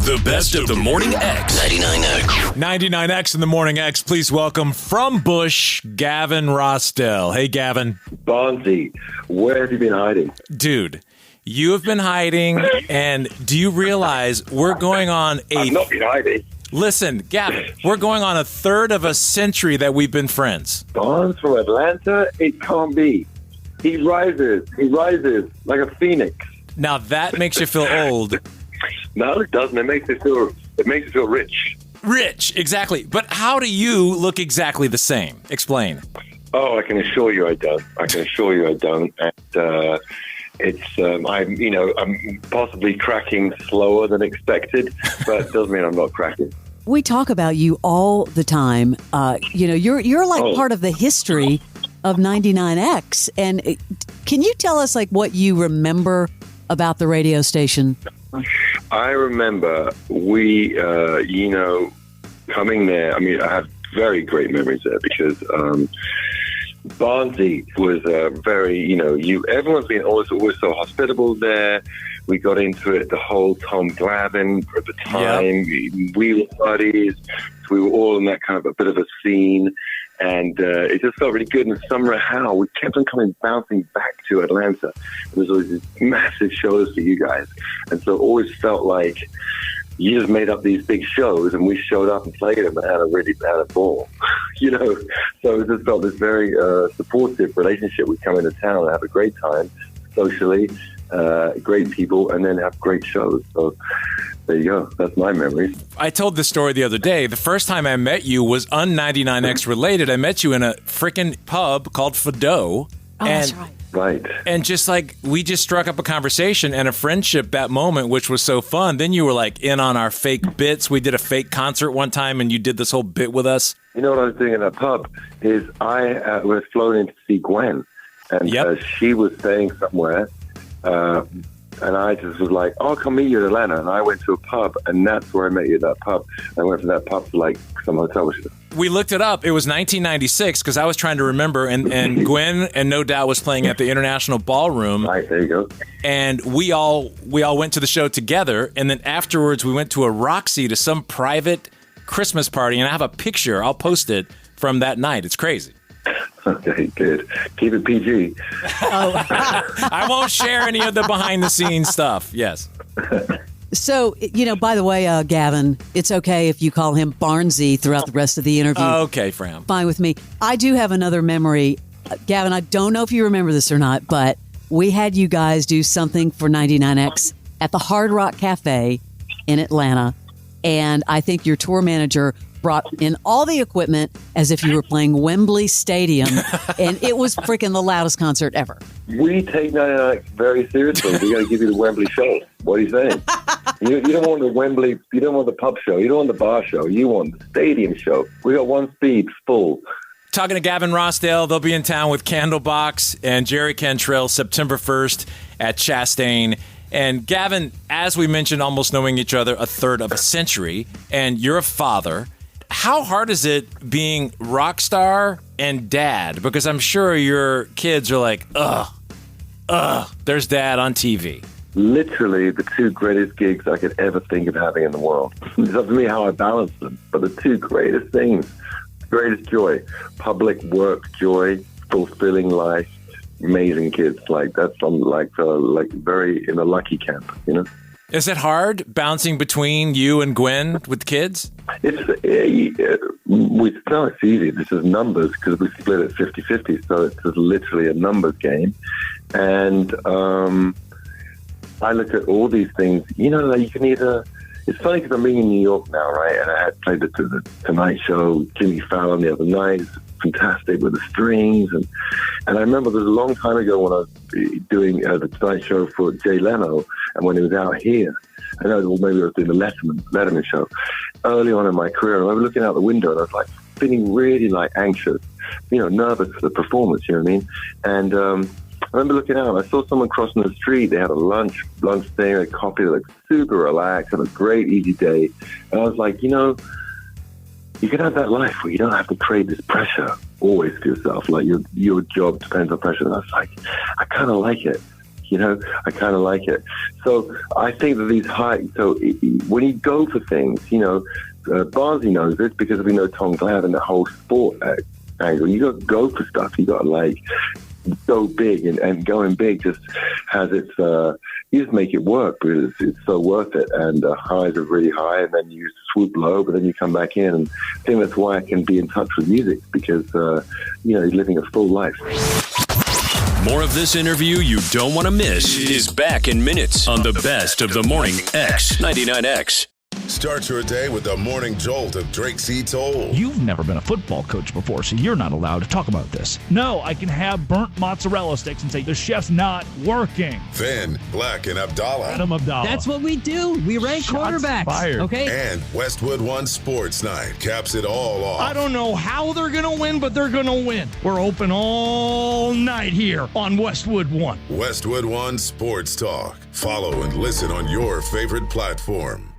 The best of the Morning X. 99X. 99X in the Morning X. Please welcome from Bush, Gavin Rossdale. Hey, Gavin. Barnsey, where have you been hiding? Dude, you have been hiding, and do you realize we're going on I've not been hiding. Listen, Gavin, we're going on a third of a century that we've been friends. Barnes from Atlanta? It can't be. He rises like a phoenix. Now, that makes you feel old. No, it doesn't. It makes it feel rich. Rich, exactly. But how do you look exactly the same? Explain. Oh, I can assure you I don't. And I'm possibly cracking slower than expected, but it doesn't mean I'm not cracking. We talk about you all the time. You're like part of the history of 99X. And can you tell us like what you remember about the radio station? I remember we, coming there. I mean, I have very great memories there because Barnsley was very, everyone's been always so hospitable there. We got into it, the whole Tom Glavine at the time. Yep. We were buddies. We were all in that kind of a bit of a scene. And it just felt really good. And somehow we kept on bouncing back to Atlanta. There was always these massive shows for you guys. And so it always felt like you just made up these big shows and we showed up and played them and had a ball. So it just felt this very supportive relationship. We'd come into town and have a great time socially, great people, and then have great shows. So there you go. That's my memory. I told this story the other day. The first time I met you was un-99X related. I met you in a freaking pub called Fido. Oh, that's right. Right. And we just struck up a conversation and a friendship that moment, which was so fun. Then you were like in on our fake bits. We did a fake concert one time and you did this whole bit with us. You know what I was doing in that pub is I was flown in to see Gwen. And she was staying somewhere. And I just was like, I'll come meet you in Atlanta. And I went to a pub, and that's where I met you at that pub. I went from that pub to some hotel. We looked it up. It was 1996 because I was trying to remember, and Gwen and No Doubt was playing at the International Ballroom. Right, there you go. And we all went to the show together, and then afterwards we went to a Roxy to some private Christmas party, and I have a picture. I'll post it from that night. It's crazy. Okay, good. Keep it PG. I won't share any of the behind-the-scenes stuff. Yes. So, by the way, Gavin, it's okay if you call him Barnsey throughout the rest of the interview. Okay, Fram. Fine with me. I do have another memory. Gavin, I don't know if you remember this or not, but we had you guys do something for 99X at the Hard Rock Cafe in Atlanta. And I think your tour manager brought in all the equipment as if you were playing Wembley Stadium, and it was freaking the loudest concert ever. We take 99X very seriously. We got to give you the Wembley show. What are you saying? You don't want the Wembley, you don't want the pub show, you don't want the bar show, you want the stadium show. We got one speed, full. Talking to Gavin Rossdale, they'll be in town with Candlebox and Jerry Cantrell September 1st at Chastain. And Gavin, as we mentioned, almost knowing each other a third of a century, and you're a father. How hard is it being rock star and dad? Because I'm sure your kids are like, there's dad on TV. Literally the two greatest gigs I could ever think of having in the world. It's up to me how I balance them. But the two greatest things, greatest joy, public work joy, fulfilling life, amazing kids. That's very in the lucky camp, Is it hard bouncing between you and Gwen with kids? It's easy. This is numbers because we split it 50-50, so it's just literally a numbers game. And I look at all these things. You can either. It's funny because I'm being in New York now, right? And I had played the Tonight Show, Jimmy Fallon the other night. Fantastic with the strings, and I remember there was a long time ago when I was doing the Tonight Show for Jay Leno, and when he was out here, I know, well, maybe I was doing the Letterman show early on in my career. And I was looking out the window, and I was feeling really anxious, nervous for the performance. You know what I mean? And I remember looking out, and I saw someone crossing the street. They had a lunch thing, a coffee. They looked super relaxed, had a great easy day, and I was like, you can have that life where you don't have to create this pressure always for yourself. Your job depends on pressure. And I was like, I kind of like it. I kind of like it. So I think that these when you go for things, Barnsley knows this because we know Tom Glad and the whole sport angle. You got to go for stuff. You got to go big, and going big just has its. You just make it work because it's so worth it. And highs are really high, and then you swoop low, but then you come back in. And I think that's why I can be in touch with music because he's living a full life. More of this interview you don't want to miss is back in minutes on the best of the Morning X 99X. Start your day with the morning jolt of Drake C. Toll. You've never been a football coach before, so you're not allowed to talk about this. No, I can have burnt mozzarella sticks and say, the chef's not working. Then Black and Abdallah. Adam Abdallah. That's what we do. We rank quarterbacks. Fired. Okay? And Westwood One Sports Night caps it all off. I don't know how they're going to win, but they're going to win. We're open all night here on Westwood One. Westwood One Sports Talk. Follow and listen on your favorite platform.